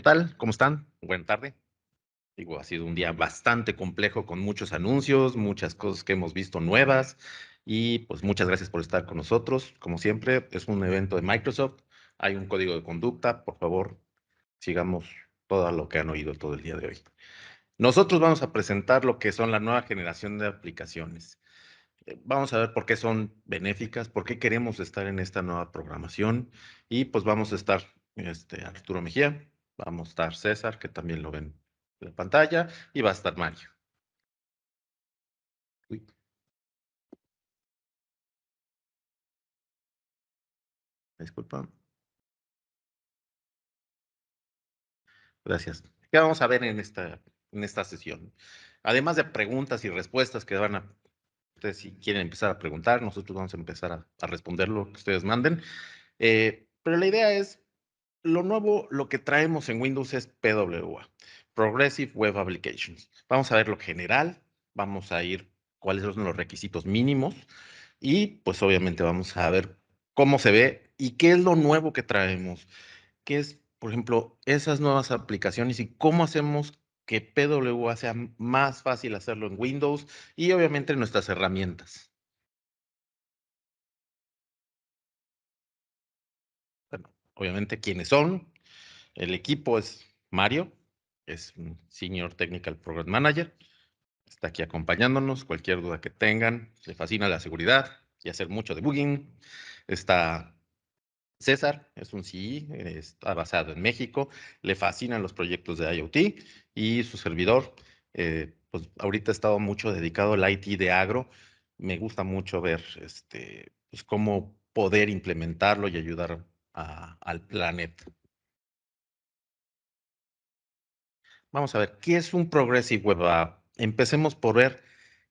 tal? ¿Cómo están? Buena tarde. Digo, ha sido un día bastante complejo con muchos anuncios, muchas cosas que hemos visto nuevas y pues muchas gracias por estar con nosotros. Como siempre, es un evento de Microsoft. Hay un código de conducta. Por favor, sigamos todo lo que han oído todo el día de hoy. Nosotros vamos a presentar lo que son la nueva generación de aplicaciones. Vamos a ver por qué son benéficas, por qué queremos estar en esta nueva programación y pues vamos a estar Arturo Mejía, vamos a estar César, que también lo ven en la pantalla, y va a estar Mario. Uy, disculpa. Gracias. ¿Qué vamos a ver en esta sesión? Además de preguntas y respuestas que van a, ustedes si quieren empezar a preguntar, nosotros vamos a empezar a responder lo que ustedes manden. Pero la idea es, lo nuevo, lo que traemos en Windows es PWA, Progressive Web Applications. Vamos a ver lo general, vamos a ir cuáles son los requisitos mínimos y pues obviamente vamos a ver cómo se ve y qué es lo nuevo que traemos, qué es, por ejemplo, esas nuevas aplicaciones y cómo hacemos que PWA sea más fácil hacerlo en Windows y obviamente nuestras herramientas. Bueno, obviamente quiénes son. El equipo es Mario, es un Senior Technical Program Manager. Está aquí acompañándonos. Cualquier duda que tengan, le fascina la seguridad y hacer mucho debugging. Está César, es un CE, está basado en México, le fascinan los proyectos de IoT y su servidor, pues ahorita he estado mucho dedicado al IT de agro. Me gusta mucho ver pues cómo poder implementarlo y ayudar al planeta. Vamos a ver, ¿qué es un Progressive Web App? Empecemos por ver,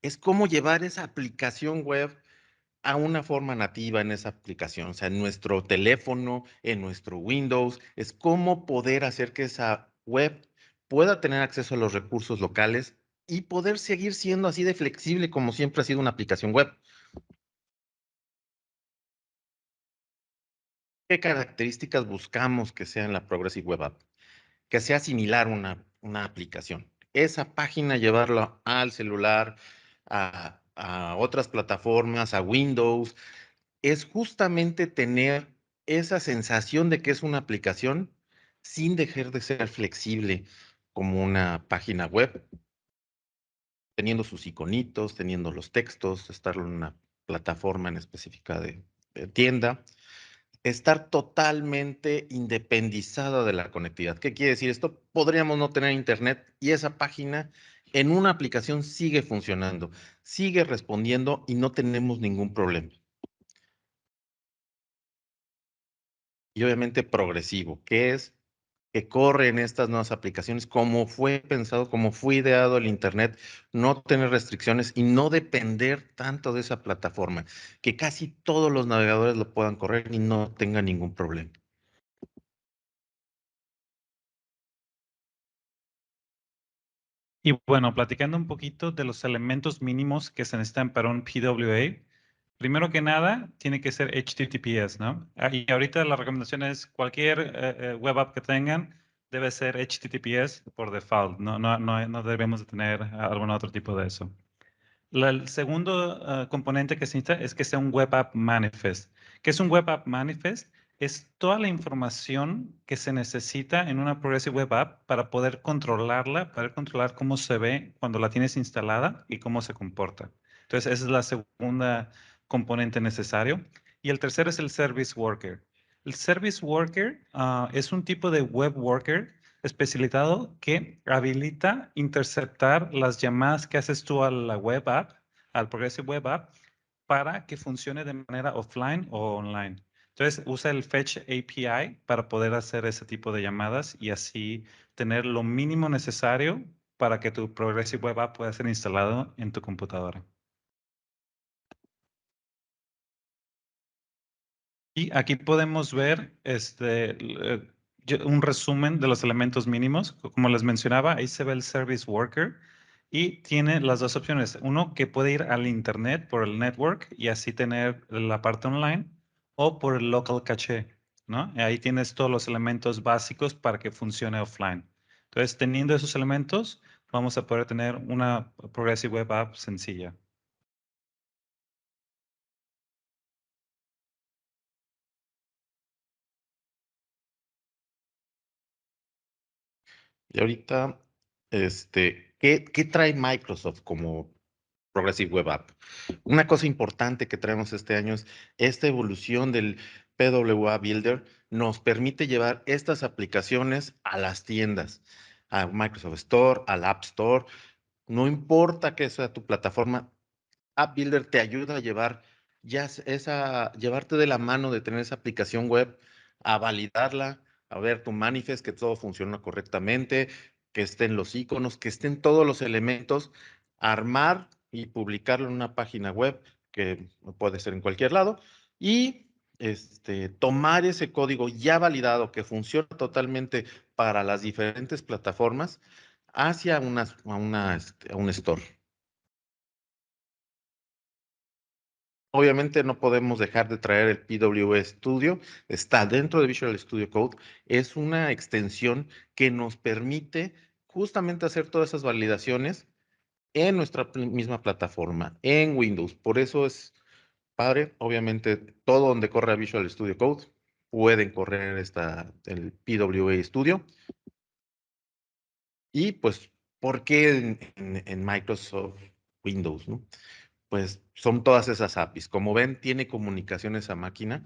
es cómo llevar esa aplicación web a una forma nativa en esa aplicación, o sea, en nuestro teléfono, en nuestro Windows, es cómo poder hacer que esa web pueda tener acceso a los recursos locales y poder seguir siendo así de flexible como siempre ha sido una aplicación web. ¿Qué características buscamos que sea en la Progressive Web App? Que sea similar a una aplicación. Esa página llevarla al celular, a otras plataformas, a Windows, es justamente tener esa sensación de que es una aplicación sin dejar de ser flexible como una página web, teniendo sus iconitos, teniendo los textos, estar en una plataforma en específica de tienda, estar totalmente independizada de la conectividad. ¿Qué quiere decir esto? Podríamos no tener internet y esa página en una aplicación sigue funcionando, sigue respondiendo y no tenemos ningún problema. Y obviamente progresivo, que es que corre en estas nuevas aplicaciones, como fue pensado, como fue ideado el Internet, no tener restricciones y no depender tanto de esa plataforma, que casi todos los navegadores lo puedan correr y no tenga ningún problema. Y bueno, platicando un poquito de los elementos mínimos que se necesitan para un PWA, primero que nada, tiene que ser HTTPS, ¿no? Y ahorita la recomendación es cualquier web app que tengan debe ser HTTPS por default, no debemos de tener algún otro tipo de eso. El segundo componente que se necesita es que sea un web app manifest. ¿Qué es un web app manifest? Es toda la información que se necesita en una Progressive Web App para poder controlarla, para controlar cómo se ve cuando la tienes instalada y cómo se comporta. Entonces, esa es la segunda componente necesario. Y el tercero es el Service Worker. El Service Worker es un tipo de web worker especializado que habilita interceptar las llamadas que haces tú a la web app, al Progressive Web App, para que funcione de manera offline o online. Entonces, usa el Fetch API para poder hacer ese tipo de llamadas y así tener lo mínimo necesario para que tu Progressive Web App pueda ser instalado en tu computadora. Y aquí podemos ver un resumen de los elementos mínimos. Como les mencionaba, ahí se ve el Service Worker y tiene las dos opciones. Uno que puede ir al Internet por el network y así tener la parte online o por el Local Cache. ¿no? Y ahí tienes todos los elementos básicos para que funcione offline. Entonces, teniendo esos elementos, vamos a poder tener una Progressive Web App sencilla. Y ahorita, ¿qué trae Microsoft como Progressive Web App? Una cosa importante que traemos este año es esta evolución del PWA Builder. Nos permite llevar estas aplicaciones a las tiendas, a Microsoft Store, al App Store. No importa que sea tu plataforma, App Builder te ayuda a llevar llevarte de la mano de tener esa aplicación web, a validarla, a ver tu manifest, que todo funciona correctamente, que estén los iconos, que estén todos los elementos, armar y publicarlo en una página web, que puede ser en cualquier lado, y tomar ese código ya validado que funciona totalmente para las diferentes plataformas hacia a un store. Obviamente no podemos dejar de traer el PWA Studio, está dentro de Visual Studio Code, es una extensión que nos permite justamente hacer todas esas validaciones en nuestra misma plataforma, en Windows. Por eso es padre, obviamente todo donde corre Visual Studio Code pueden correr el PWA Studio. Y pues, ¿por qué en Microsoft Windows, no? Pues son todas esas APIs. Como ven, tiene comunicaciones a máquina.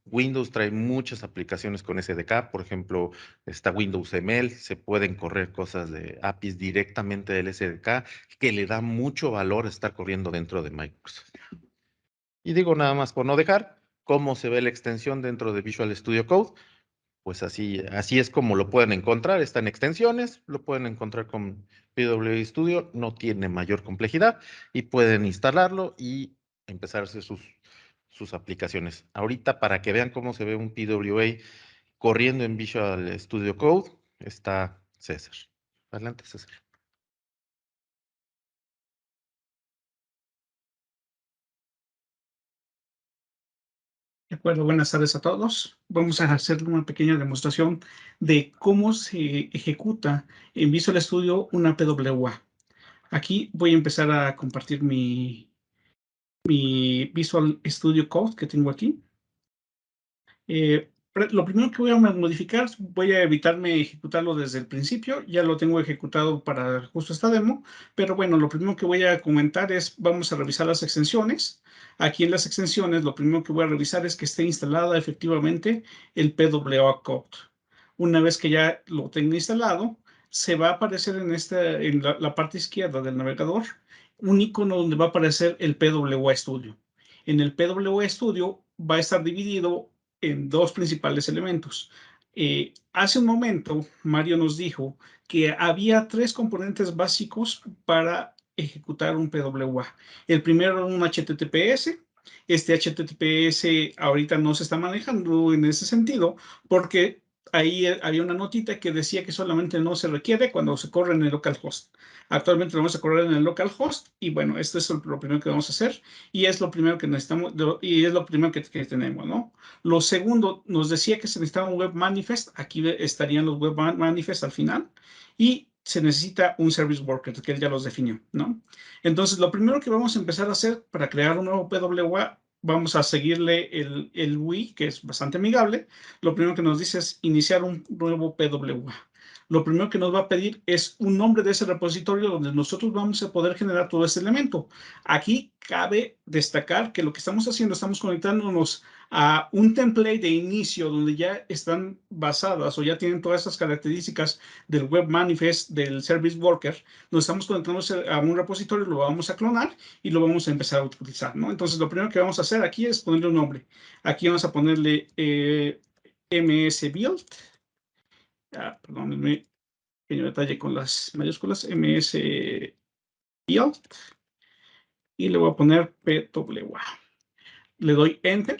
Windows trae muchas aplicaciones con SDK. Por ejemplo, está Windows ML. Se pueden correr cosas de APIs directamente del SDK, que le da mucho valor estar corriendo dentro de Microsoft. Y digo nada más por no dejar cómo se ve la extensión dentro de Visual Studio Code. Pues así es como lo pueden encontrar. Está en extensiones, lo pueden encontrar con PWA Studio, no tiene mayor complejidad y pueden instalarlo y empezar a hacer sus aplicaciones. Ahorita, para que vean cómo se ve un PWA corriendo en Visual Studio Code, está César. Adelante, César. De acuerdo, buenas tardes a todos. Vamos a hacer una pequeña demostración de cómo se ejecuta en Visual Studio una PWA. Aquí voy a empezar a compartir mi Visual Studio Code que tengo aquí. Lo primero que voy a modificar, voy a evitarme ejecutarlo desde el principio, ya lo tengo ejecutado para justo esta demo, pero bueno, lo primero que voy a comentar es, vamos a revisar las extensiones. Aquí en las extensiones, lo primero que voy a revisar es que esté instalada efectivamente el PWA Code. Una vez que ya lo tenga instalado, se va a aparecer en la parte izquierda del navegador un icono donde va a aparecer el PWA Studio. En el PWA Studio va a estar dividido en dos principales elementos. Hace un momento, Mario nos dijo que había tres componentes básicos para ejecutar un PWA. El primero era un HTTPS. Este HTTPS ahorita no se está manejando en ese sentido porque ahí había una notita que decía que solamente no se requiere cuando se corre en el localhost. Actualmente lo vamos a correr en el localhost y bueno, esto es lo primero que vamos a hacer y es lo primero que necesitamos y es lo primero que tenemos, ¿no? Lo segundo, nos decía que se necesitaba un web manifest, aquí estarían los web manifest al final y se necesita un service worker, que él ya los definió, ¿no? Entonces, lo primero que vamos a empezar a hacer para crear un nuevo PWA, vamos a seguirle el GUI, que es bastante amigable. Lo primero que nos dice es iniciar un nuevo PWA. Lo primero que nos va a pedir es un nombre de ese repositorio donde nosotros vamos a poder generar todo ese elemento. Aquí cabe destacar que lo que estamos haciendo, estamos conectándonos a un template de inicio donde ya están basadas o ya tienen todas estas características del web manifest, del service worker. Nos estamos conectando a un repositorio, lo vamos a clonar y lo vamos a empezar a utilizar, ¿no? Entonces, lo primero que vamos a hacer aquí es ponerle un nombre. Aquí vamos a ponerle MS Build. Perdónenme, pequeño detalle con las mayúsculas, MS Build. Y le voy a poner PWA. Le doy Enter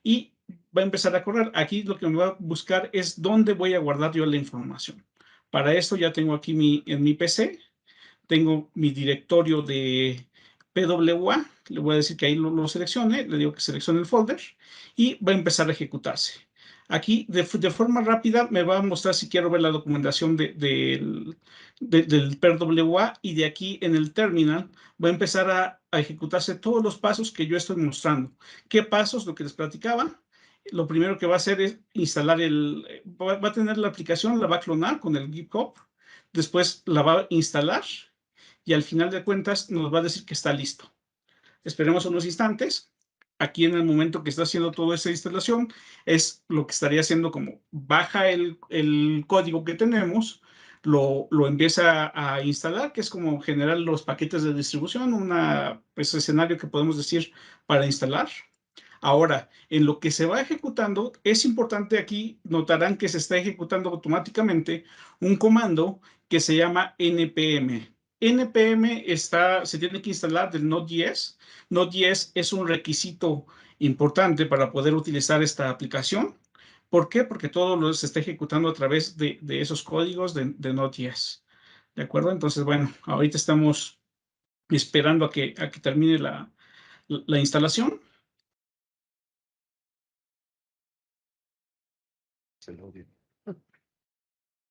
y va a empezar a correr. Aquí lo que me va a buscar es dónde voy a guardar yo la información. Para esto ya tengo aquí en mi PC, tengo mi directorio de PWA, le voy a decir que ahí lo seleccione, le digo que seleccione el folder y va a empezar a ejecutarse. Aquí, de forma rápida, me va a mostrar si quiero ver la documentación del PERWA, y de aquí en el terminal va a empezar a ejecutarse todos los pasos que yo estoy mostrando. ¿Qué pasos? Lo que les platicaba. Lo primero que va a hacer es instalar va a tener la aplicación, la va a clonar con el GitHub, después la va a instalar y al final de cuentas nos va a decir que está listo. Esperemos unos instantes. Aquí en el momento que está haciendo toda esa instalación, es lo que estaría haciendo como baja el código que tenemos, lo empieza a instalar, que es como generar los paquetes de distribución, un escenario que podemos decir para instalar. Ahora, en lo que se va ejecutando, es importante aquí, notarán que se está ejecutando automáticamente un comando que se llama npm. npm se tiene que instalar del Node.js. Node.js es un requisito importante para poder utilizar esta aplicación. ¿Por qué? Porque todo se está ejecutando a través de esos códigos de Node.js. ¿De acuerdo? Entonces, bueno, ahorita estamos esperando a que termine la instalación.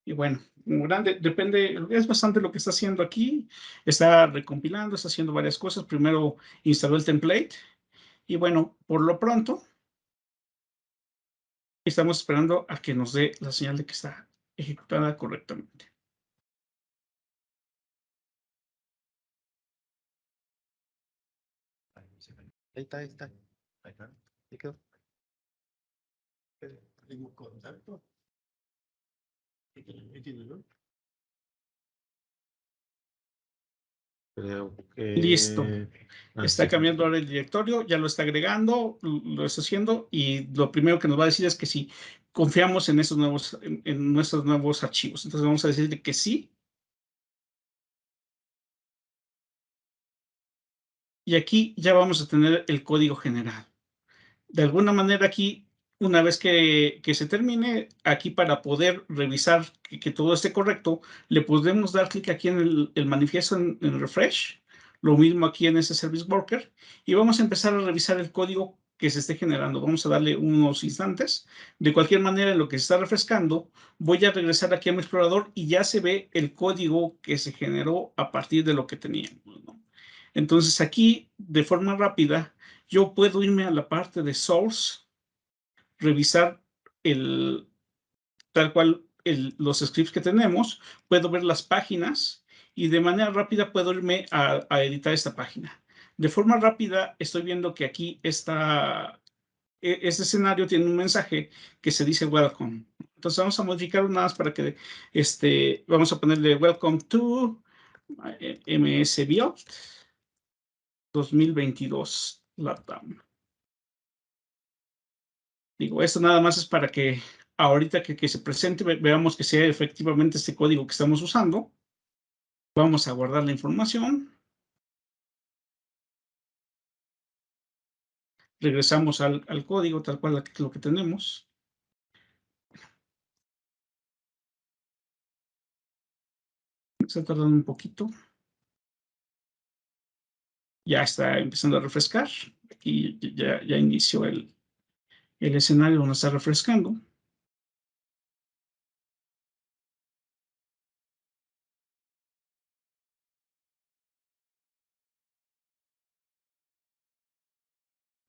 Y bueno, como grande, depende, es bastante lo que está haciendo aquí. Está recompilando, está haciendo varias cosas. Primero instaló el template. Y bueno, por lo pronto, estamos esperando a que nos dé la señal de que está ejecutada correctamente. Ahí está, ahí está. Ahí está. Ahí quedó. Tengo contacto. Creo que... Listo. Está sí. cambiando ahora el directorio, ya lo está agregando, lo está haciendo, y lo primero que nos va a decir es que si confiamos en esos nuevos, en nuestros nuevos archivos. Entonces vamos a decirle que sí. Y aquí ya vamos a tener el código general. De alguna manera aquí, una vez que se termine, aquí para poder revisar que todo esté correcto, le podemos dar clic aquí en el manifiesto en refresh, lo mismo aquí en ese service worker, y vamos a empezar a revisar el código que se esté generando. Vamos a darle unos instantes. De cualquier manera, en lo que se está refrescando, voy a regresar aquí a mi explorador y ya se ve el código que se generó a partir de lo que teníamos, ¿no? Entonces aquí, de forma rápida, yo puedo irme a la parte de source, revisar tal cual los scripts que tenemos, puedo ver las páginas y de manera rápida puedo irme a editar esta página. De forma rápida estoy viendo que aquí este escenario tiene un mensaje que se dice welcome. Entonces vamos a modificar nada más para que vamos a ponerle welcome to MS Build 2022 LATAM. Digo, esto nada más es para que ahorita que se presente veamos que sea efectivamente este código que estamos usando. Vamos a guardar la información. Regresamos al código tal cual lo que tenemos. Está tardando un poquito. Ya está empezando a refrescar. Aquí ya inició el escenario donde está refrescando.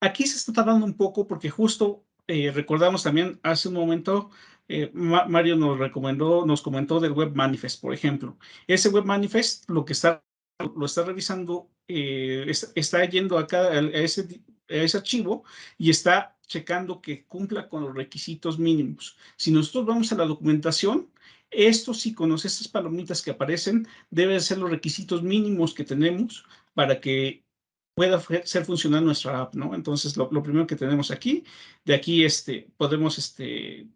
Aquí se está tardando un poco porque justo recordamos también hace un momento, Mario nos comentó del Web Manifest, por ejemplo. Ese Web Manifest lo está revisando, está yendo acá a ese archivo y está checando que cumpla con los requisitos mínimos. Si nosotros vamos a la documentación, esto sí, con estas palomitas que aparecen, deben ser los requisitos mínimos que tenemos para que pueda ser funcional nuestra app, ¿no? Entonces, lo primero que tenemos aquí, de aquí podemos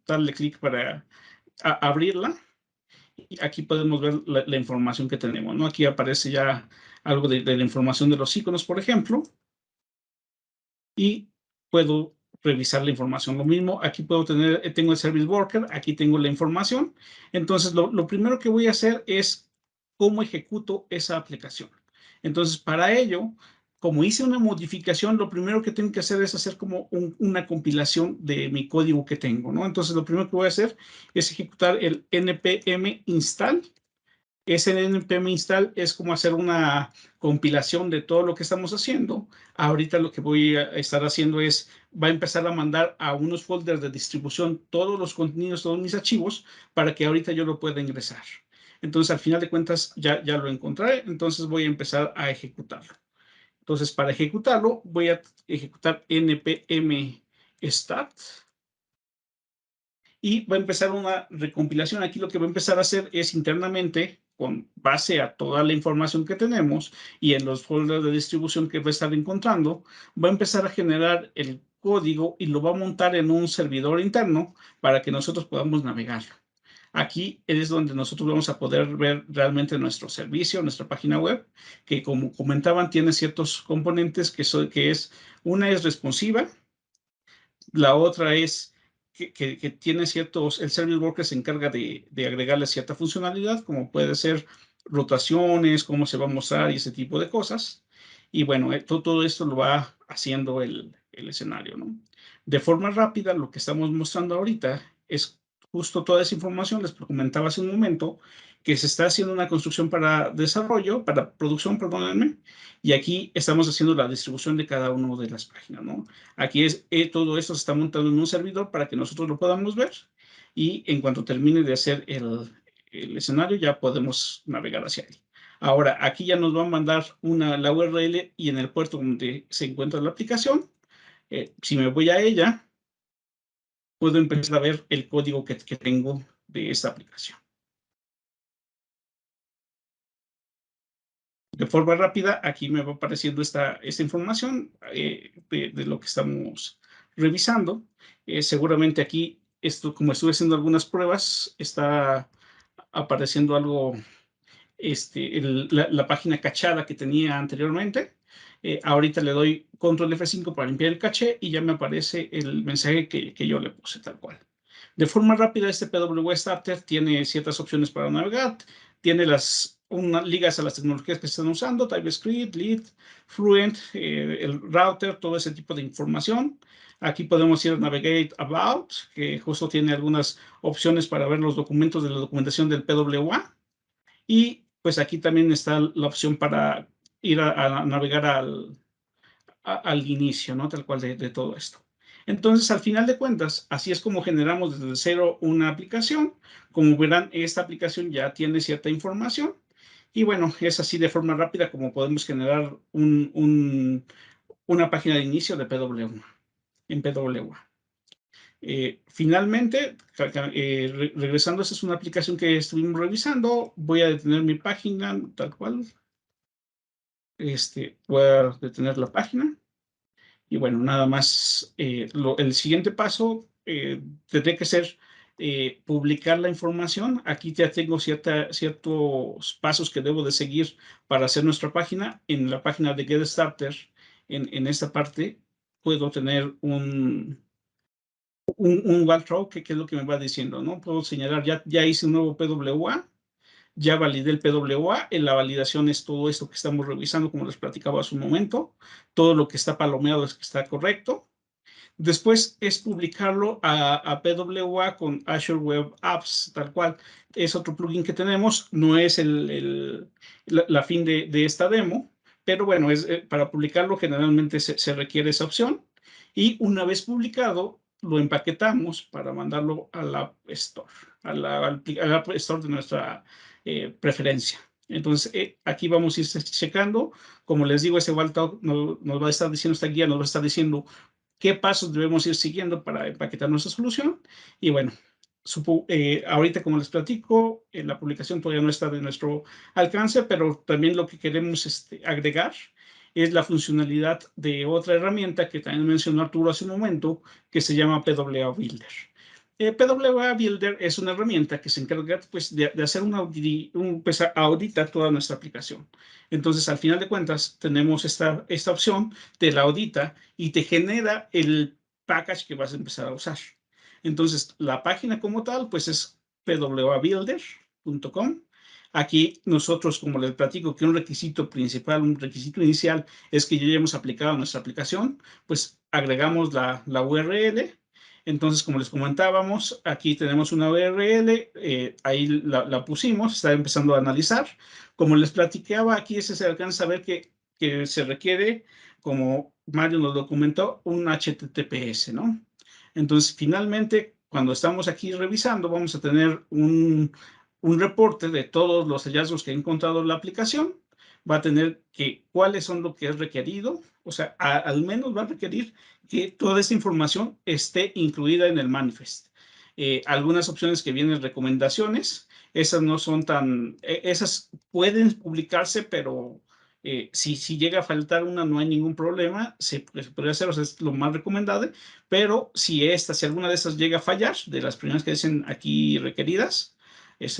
darle clic para abrirla, y aquí podemos ver la información que tenemos, ¿no? Aquí aparece ya algo de la información de los iconos, por ejemplo, y puedo revisar la información. Lo mismo, aquí tengo el Service Worker, aquí tengo la información. Entonces, lo primero que voy a hacer es cómo ejecuto esa aplicación. Entonces, para ello, como hice una modificación, lo primero que tengo que hacer es hacer como una compilación de mi código que tengo, ¿no? Entonces, lo primero que voy a hacer es ejecutar el npm install. Ese npm install es como hacer una compilación de todo lo que estamos haciendo. Ahorita lo que voy a estar haciendo es, va a empezar a mandar a unos folders de distribución todos los contenidos, todos mis archivos, para que ahorita yo lo pueda ingresar. Entonces, al final de cuentas, ya lo encontré, entonces voy a empezar a ejecutarlo. Entonces, para ejecutarlo, voy a ejecutar npm start y va a empezar una recompilación. Aquí lo que va a empezar a hacer es internamente, con base a toda la información que tenemos y en los folders de distribución que va a estar encontrando, va a empezar a generar el código y lo va a montar en un servidor interno para que nosotros podamos navegarlo. Aquí es donde nosotros vamos a poder ver realmente nuestro servicio, nuestra página web, que como comentaban, tiene ciertos componentes que es, una es responsiva, la otra es que tiene ciertos, el Service Worker se encarga de agregarle cierta funcionalidad, como puede ser rotaciones, cómo se va a mostrar y ese tipo de cosas. Y bueno, todo esto lo va haciendo el escenario, ¿no? De forma rápida, lo que estamos mostrando ahorita es justo toda esa información. Les comentaba hace un momento que se está haciendo una construcción para desarrollo, para producción, perdónenme, y aquí estamos haciendo la distribución de cada una de las páginas, ¿no? Aquí es, todo esto se está montando en un servidor para que nosotros lo podamos ver y en cuanto termine de hacer el escenario ya podemos navegar hacia él. Ahora, aquí ya nos va a mandar la URL y en el puerto donde se encuentra la aplicación, si me voy a ella, puedo empezar a ver el código que tengo de esta aplicación. De forma rápida, aquí me va apareciendo esta información de lo que estamos revisando. Seguramente aquí, como estuve haciendo algunas pruebas, está apareciendo algo, la página cachada que tenía anteriormente. Ahorita le doy control F5 para limpiar el caché y ya me aparece el mensaje que yo le puse tal cual. De forma rápida, este PW Starter tiene ciertas opciones para navegar, tiene ligas a las tecnologías que se están usando, TypeScript, Lead, Fluent, el router, todo ese tipo de información. Aquí podemos ir a Navigate About, que justo tiene algunas opciones para ver los documentos de la documentación del PWA. Y pues aquí también está la opción para ir a navegar al inicio, ¿no? Tal cual de todo esto. Entonces, al final de cuentas, así es como generamos desde cero una aplicación. Como verán, esta aplicación ya tiene cierta información. Y bueno, es así de forma rápida como podemos generar una página de inicio de PWA, en PWA. Finalmente, regresando, esta es una aplicación que estuvimos revisando. Voy a detener mi página, tal cual. Voy a detener la página. Y bueno, nada más, el siguiente paso tendría que ser publicar la información. Aquí ya tengo ciertos pasos que debo de seguir para hacer nuestra página. En la página de Get Starter, en esta parte, puedo tener un walkthrough, que es lo que me va diciendo, ¿no? Puedo señalar, ya hice un nuevo PWA, ya validé el PWA, en la validación es todo esto que estamos revisando, como les platicaba hace un momento, todo lo que está palomeado es que está correcto. Después es publicarlo a PWA con Azure Web Apps, tal cual. Es otro plugin que tenemos, no es la fin de esta demo, pero bueno, para publicarlo generalmente se requiere esa opción. Y una vez publicado, lo empaquetamos para mandarlo a la App Store, a la App Store de nuestra preferencia. Entonces, aquí vamos a ir checando. Como les digo, ese Waltalk nos va a estar diciendo, esta guía nos va a estar diciendo qué pasos debemos ir siguiendo para empaquetar nuestra solución. Y bueno, ahorita como les platico, la publicación todavía no está de nuestro alcance, pero también lo que queremos agregar es la funcionalidad de otra herramienta que también mencionó Arturo hace un momento, que se llama PWA Builder. PWA Builder es una herramienta que se encarga pues, de hacer pues, audita toda nuestra aplicación. Entonces, al final de cuentas, tenemos esta opción, te la audita y te genera el package que vas a empezar a usar. Entonces, la página como tal, pues es pwabuilder.com. Aquí nosotros, como les platico, que un requisito principal, un requisito inicial es que ya hayamos aplicado nuestra aplicación, pues agregamos la URL. Entonces, como les comentábamos, aquí tenemos una URL, ahí la pusimos, está empezando a analizar. Como les platicaba, aquí se alcanza a ver que se requiere, como Mario nos documentó, un HTTPS, ¿no? Entonces, finalmente, cuando estamos aquí revisando, vamos a tener un reporte de todos los hallazgos que ha encontrado la aplicación. Va a tener que cuáles son lo que es requerido, o sea, al menos va a requerir que toda esta información esté incluida en el manifest. Algunas opciones que vienen recomendaciones, esas no son esas pueden publicarse, pero si llega a faltar una, no hay ningún problema, se podría hacer, o sea, es lo más recomendable, pero si alguna de esas llega a fallar, de las primeras que dicen aquí requeridas,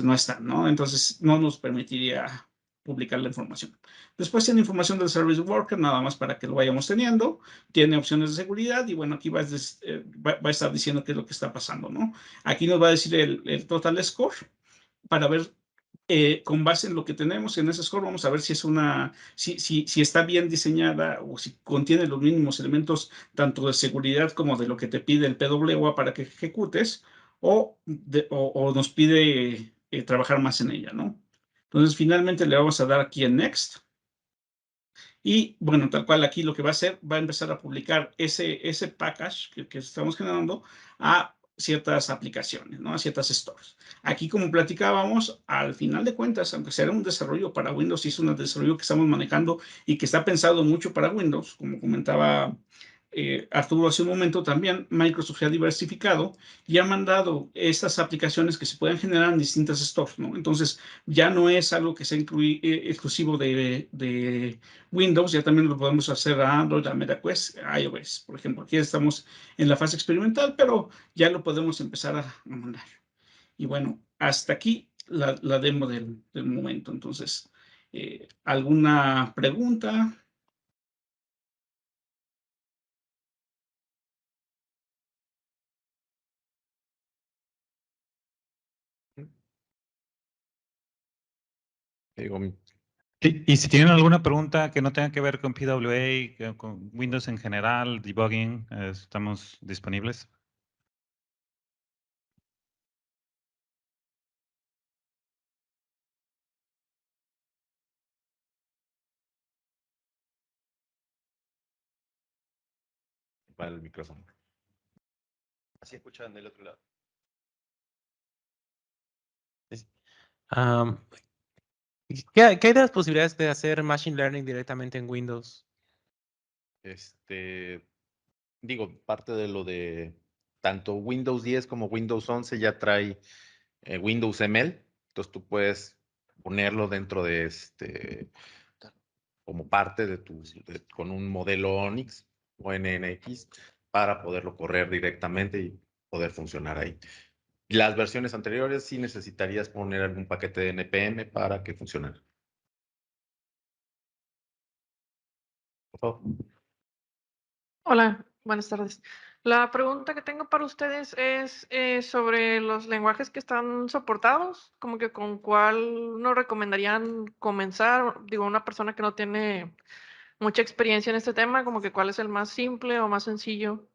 no están, ¿no? Entonces no nos permitiría publicar la información. Después tiene información del Service Worker, nada más para que lo vayamos teniendo. Tiene opciones de seguridad y bueno, aquí va a estar diciendo qué es lo que está pasando, ¿no? Aquí nos va a decir el total score para ver con base en lo que tenemos en ese score, vamos a ver si está bien diseñada o si contiene los mínimos elementos tanto de seguridad como de lo que te pide el PWA para que ejecutes o nos pide trabajar más en ella, ¿no? Entonces, finalmente le vamos a dar aquí en Next. Y bueno, tal cual aquí lo que va a hacer, va a empezar a publicar ese package que estamos generando a ciertas aplicaciones, ¿no? A ciertas stores. Aquí, como platicábamos, al final de cuentas, aunque sea un desarrollo para Windows, es un desarrollo que estamos manejando y que está pensado mucho para Windows, como comentaba Arturo hace un momento también, Microsoft se ha diversificado y ha mandado estas aplicaciones que se pueden generar en distintas stores, ¿no? Entonces, ya no es algo que sea exclusivo de Windows, ya también lo podemos hacer a Android, a MetaQuest, a iOS. Por ejemplo, aquí estamos en la fase experimental, pero ya lo podemos empezar a mandar. Y bueno, hasta aquí la demo del momento. Entonces, ¿alguna pregunta? Digo, Y si tienen alguna pregunta que no tenga que ver con PWA, con Windows en general, debugging, estamos disponibles. para el micrófono. Así escuchan del otro lado. Am, ¿qué hay de las posibilidades de hacer Machine Learning directamente en Windows? Digo, parte de lo de tanto Windows 10 como Windows 11 ya trae Windows ML, entonces tú puedes ponerlo dentro de como parte de con un modelo Onyx o NNX para poderlo correr directamente y poder funcionar ahí. Las versiones anteriores sí necesitarías poner algún paquete de NPM para que funcionara. Por favor. Hola, buenas tardes. La pregunta que tengo para ustedes es sobre los lenguajes que están soportados, como que con cuál nos recomendarían comenzar. Digo, una persona que no tiene mucha experiencia en este tema, como que cuál es el más simple o más sencillo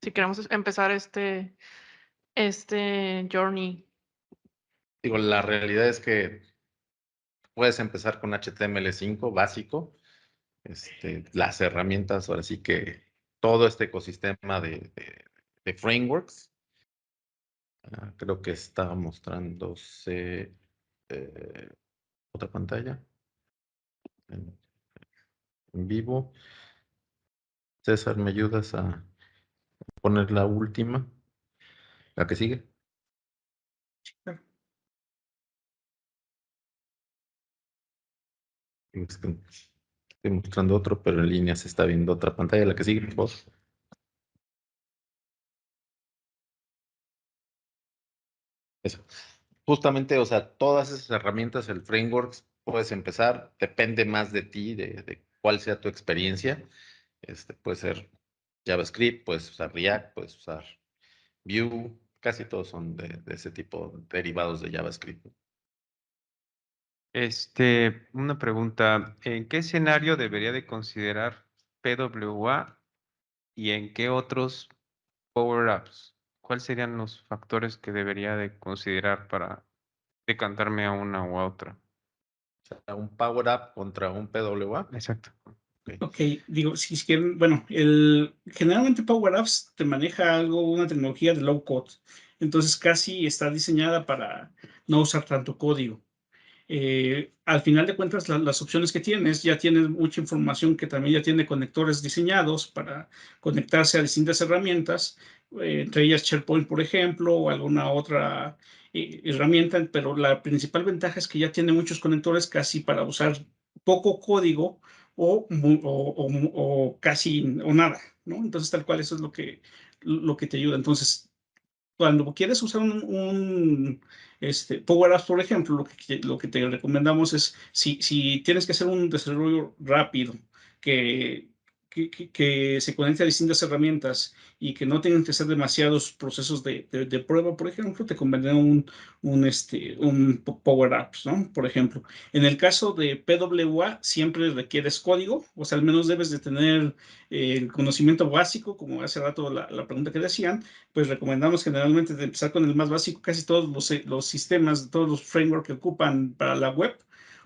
si queremos empezar este journey. Digo, la realidad es que puedes empezar con HTML5 básico. Las herramientas, ahora sí que todo este ecosistema de frameworks. Creo que estaba mostrándose otra pantalla en, en vivo. César, ¿me ayudas a poner la última? La que sigue. Es que estoy mostrando otro, pero en línea se está viendo otra pantalla. La que sigue, por favor. Eso. Justamente, o sea, todas esas herramientas, el framework, puedes empezar, depende más de ti, de cuál sea tu experiencia. Puede ser JavaScript, puedes usar React, puedes usar Vue, casi todos son de ese tipo, derivados de JavaScript. Una pregunta. ¿En qué escenario debería de considerar PWA y en qué otros power-ups? ¿Cuáles serían los factores que debería de considerar para decantarme a una u a otra? O sea, un power up contra un PWA. Exacto. Ok, digo, si quieren, bueno, generalmente Power Apps te maneja una tecnología de low code, entonces casi está diseñada para no usar tanto código. Al final de cuentas, las opciones que tienes, ya tienes mucha información que también ya tiene conectores diseñados para conectarse a distintas herramientas, entre ellas SharePoint, por ejemplo, o alguna otra herramienta, pero la principal ventaja es que ya tiene muchos conectores casi para usar poco código o casi o nada, ¿no? Entonces, tal cual, eso es lo que te ayuda. Entonces, cuando quieres usar Power Apps, por ejemplo, lo que te recomendamos es, si tienes que hacer un desarrollo rápido, que, que se conecte a distintas herramientas y que no tengan que hacer demasiados procesos de prueba, por ejemplo, te convendría un Power Apps, ¿no? Por ejemplo, en el caso de PWA, siempre requieres código, o sea, al menos debes de tener el conocimiento básico, como hace rato la pregunta que decían, pues recomendamos generalmente de empezar con el más básico. Casi todos los sistemas, todos los frameworks que ocupan para la web,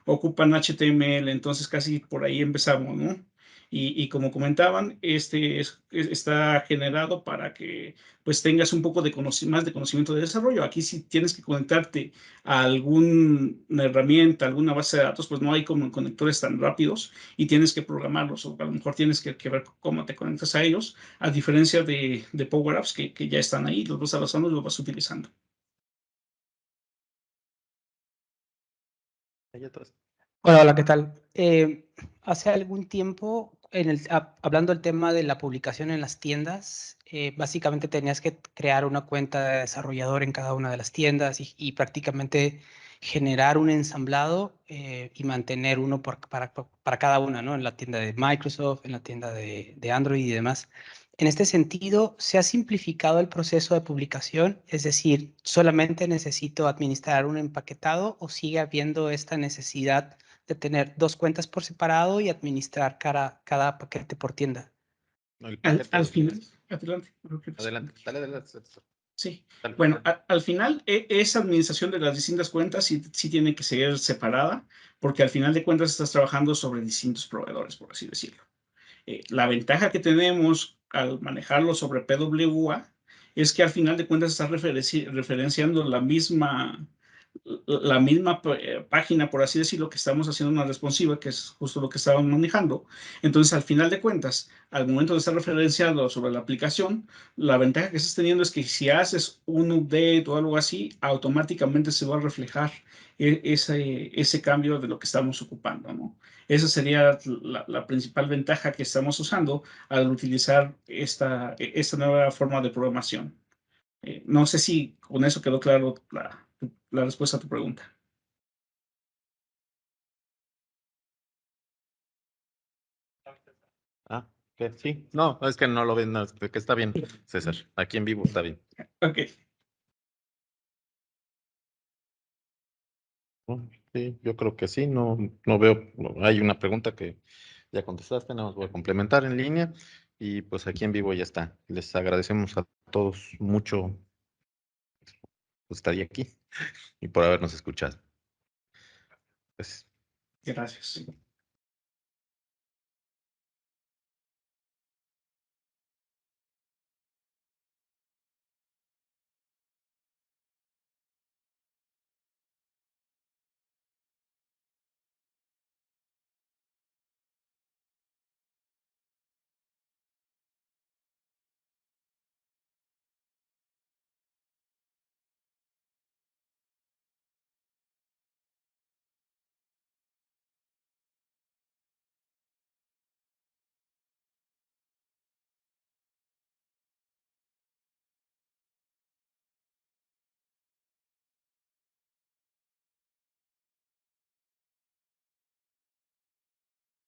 ocupan HTML, entonces casi por ahí empezamos, ¿no? Y como comentaban, está generado para que pues tengas un poco más de conocimiento de desarrollo. Aquí si tienes que conectarte a alguna herramienta, alguna base de datos, pues no hay como conectores tan rápidos y tienes que programarlos, o a lo mejor tienes que ver cómo te conectas a ellos, a diferencia de Power Apps que ya están ahí, los vas avanzando y los vas utilizando. Hola, hola, ¿qué tal? Hace algún tiempo, hablando del tema de la publicación en las tiendas, básicamente tenías que crear una cuenta de desarrollador en cada una de las tiendas y prácticamente generar un ensamblado y mantener uno para cada una, ¿no? En la tienda de Microsoft, en la tienda de Android y demás. En este sentido, ¿se ha simplificado el proceso de publicación? Es decir, ¿solamente necesito administrar un empaquetado o sigue habiendo esta necesidad de tener dos cuentas por separado y administrar cada paquete por tienda? El Al paquete. final, adelante. Adelante, dale. Sí, Dale. bueno, al final esa administración de las distintas cuentas sí tiene que ser separada, porque al final de cuentas estás trabajando sobre distintos proveedores, por así decirlo. La ventaja que tenemos al manejarlo sobre PWA es que al final de cuentas estás referenciando la misma página, por así decirlo, que estamos haciendo una responsiva, que es justo lo que estábamos manejando. Entonces, al final de cuentas, al momento de estar referenciando sobre la aplicación, la ventaja que estás teniendo es que si haces un update o algo así, automáticamente se va a reflejar ese cambio de lo que estamos ocupando, ¿no? Esa sería la principal ventaja que estamos usando al utilizar esta nueva forma de programación. No sé si con eso quedó claro la respuesta a tu pregunta. Ah, que sí. No, es que no lo ven, no, es que está bien, César. Aquí en vivo está bien. Ok. Sí, yo creo que sí, no veo, hay una pregunta que ya contestaste, nada más voy a complementar en línea y pues aquí en vivo ya está. Les agradecemos a todos mucho su estadía aquí y por habernos escuchado. Pues, Gracias.